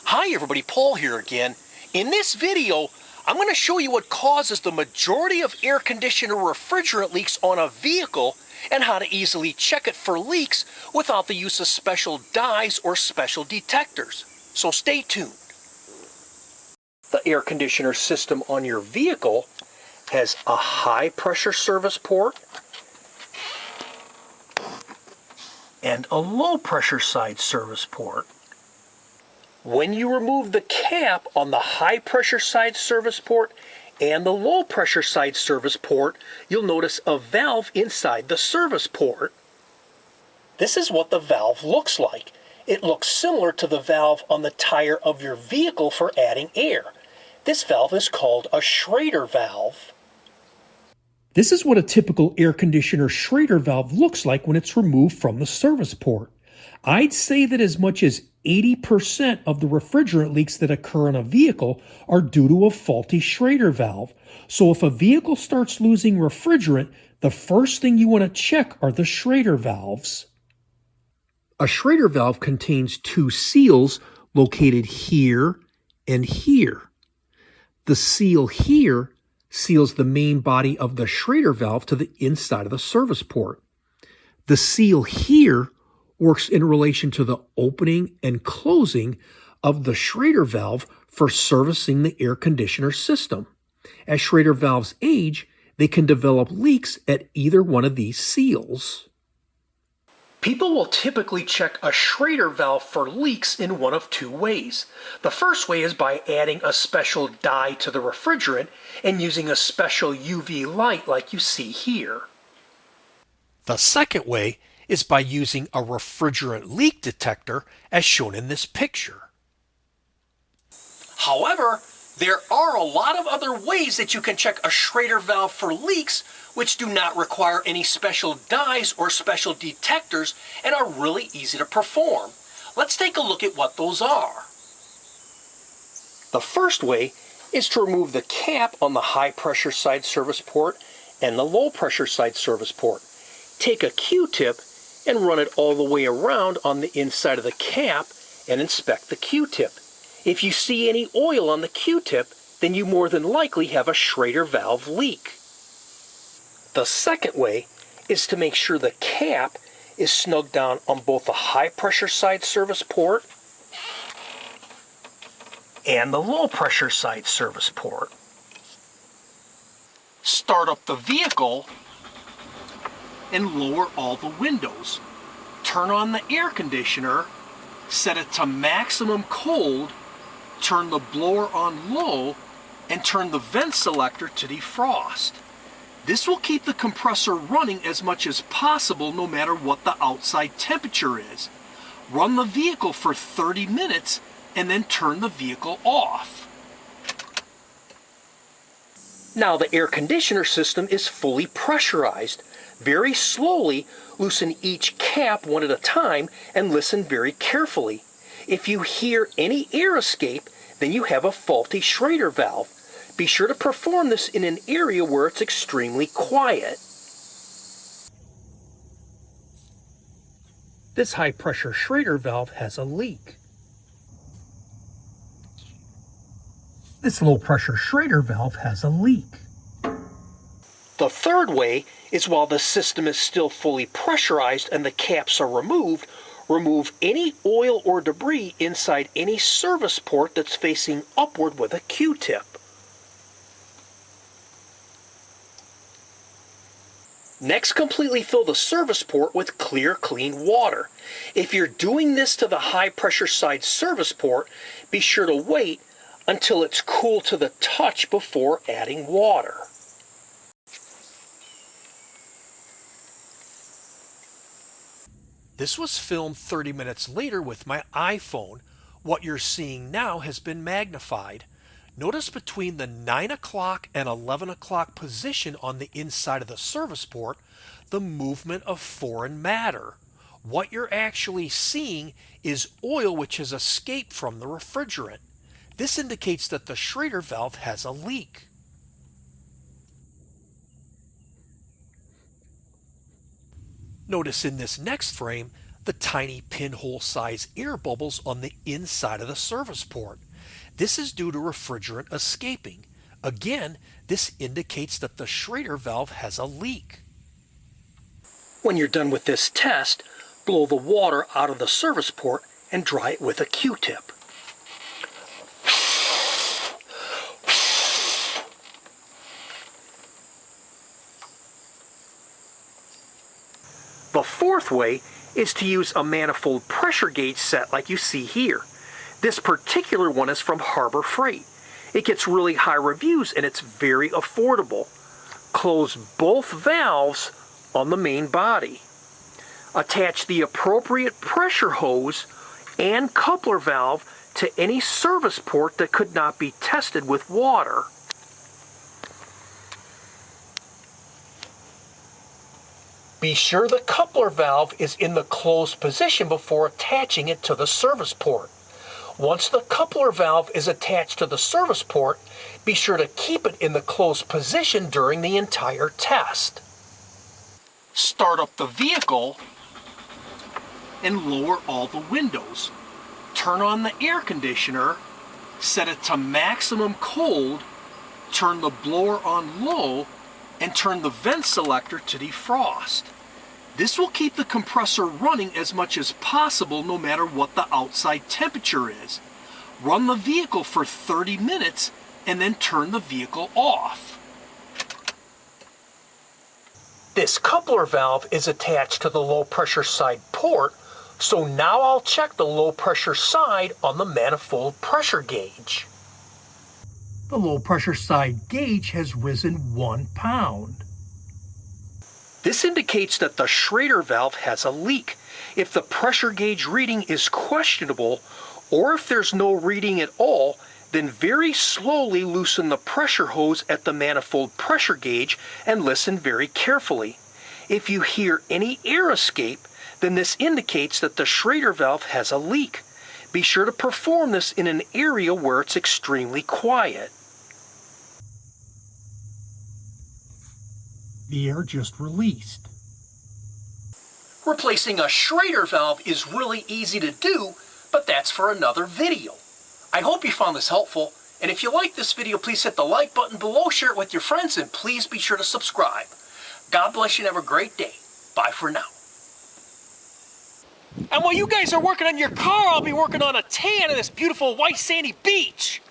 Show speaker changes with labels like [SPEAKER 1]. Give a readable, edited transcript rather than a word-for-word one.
[SPEAKER 1] Hi everybody, Paul here again. In this video, I'm going to show you what causes the majority of air conditioner refrigerant leaks on a vehicle and how to easily check it for leaks without the use of special dyes or special detectors. So stay tuned. The air conditioner system on your vehicle has a high pressure service port and a low pressure side service port. When you remove the cap on the high pressure side service port and the low pressure side service port, you'll notice a valve inside the service port. This is what the valve looks like. It looks similar to the valve on the tire of your vehicle for adding air. This valve is called a Schrader valve.
[SPEAKER 2] This is what a typical air conditioner Schrader valve looks like when it's removed from the service port. I'd say that as much as 80% of the refrigerant leaks that occur in a vehicle are due to a faulty Schrader valve. So if a vehicle starts losing refrigerant, the first thing you want to check are the Schrader valves. A Schrader valve contains two seals located here and here. The seal here seals the main body of the Schrader valve to the inside of the service port. The seal here works in relation to the opening and closing of the Schrader valve for servicing the air conditioner system. As Schrader valves age, they can develop leaks at either one of these seals.
[SPEAKER 1] People will typically check a Schrader valve for leaks in one of two ways. The first way is by adding a special dye to the refrigerant and using a special UV light like you see here. The second way is by using a refrigerant leak detector as shown in this picture. However, there are a lot of other ways that you can check a Schrader valve for leaks which do not require any special dyes or special detectors and are really easy to perform. Let's take a look at what those are. The first way is to remove the cap on the high pressure side service port and the low pressure side service port. Take a Q-tip and run it all the way around on the inside of the cap and inspect the Q-tip. If you see any oil on the Q-tip, then you more than likely have a Schrader valve leak. The second way is to make sure the cap is snugged down on both the high pressure side service port and the low pressure side service port. Start up the vehicle and lower all the windows. Turn on the air conditioner, set it to maximum cold, turn the blower on low, and turn the vent selector to defrost. This will keep the compressor running as much as possible no matter what the outside temperature is. Run the vehicle for 30 minutes and then turn the vehicle off. Now the air conditioner system is fully pressurized. Very slowly loosen each cap one at a time and listen very carefully. If you hear any air escape, then you have a faulty Schrader valve. Be sure to perform this in an area where it's extremely quiet.
[SPEAKER 2] This high pressure Schrader valve has a leak. This low pressure Schrader valve has a leak.
[SPEAKER 1] The third way is while the system is still fully pressurized and the caps are removed, remove any oil or debris inside any service port that's facing upward with a Q-tip. Next, completely fill the service port with clear, clean water. If you're doing this to the high pressure side service port, be sure to wait until it's cool to the touch before adding water. This was filmed 30 minutes later with my iPhone. What you're seeing now has been magnified. Notice between the 9 o'clock and 11 o'clock position on the inside of the service port, the movement of foreign matter. What you're actually seeing is oil which has escaped from the refrigerant. This indicates that the Schrader valve has a leak. Notice in this next frame
[SPEAKER 2] the tiny pinhole-sized air bubbles on the inside of the service port. This is due to refrigerant escaping. Again, this indicates that the Schrader valve has a leak.
[SPEAKER 1] When you're done with this test, blow the water out of the service port and dry it with a Q-tip. The fourth way is to use a manifold pressure gauge set like you see here. This particular one is from Harbor Freight. It gets really high reviews and it's very affordable. Close both valves on the main body. Attach the appropriate pressure hose and coupler valve to any service port that could not be tested with water. Be sure the coupler valve is in the closed position before attaching it to the service port. Once the coupler valve is attached to the service port, be sure to keep it in the closed position during the entire test. Start up the vehicle and lower all the windows. Turn on the air conditioner, set it to maximum cold, turn the blower on low, and turn the vent selector to defrost. This will keep the compressor running as much as possible no matter what the outside temperature is. Run the vehicle for 30 minutes and then turn the vehicle off. This coupler valve is attached to the low pressure side port, so now I'll check the low pressure side on the manifold pressure gauge.
[SPEAKER 2] The low pressure side gauge has risen 1 pound.
[SPEAKER 1] This indicates that the Schrader valve has a leak. If the pressure gauge reading is questionable, or if there's no reading at all, then very slowly loosen the pressure hose at the manifold pressure gauge and listen very carefully. If you hear any air escape, then this indicates that the Schrader valve has a leak. Be sure to perform this in an area where it's extremely quiet.
[SPEAKER 2] The air just released.
[SPEAKER 1] Replacing a Schrader valve is really easy to do, but that's for another video. I hope you found this helpful, and if you like this video, please hit the like button below, share it with your friends, and please be sure to subscribe. God bless you and have a great day. Bye for now. And while you guys are working on your car, I'll be working on a tan on this beautiful white sandy beach.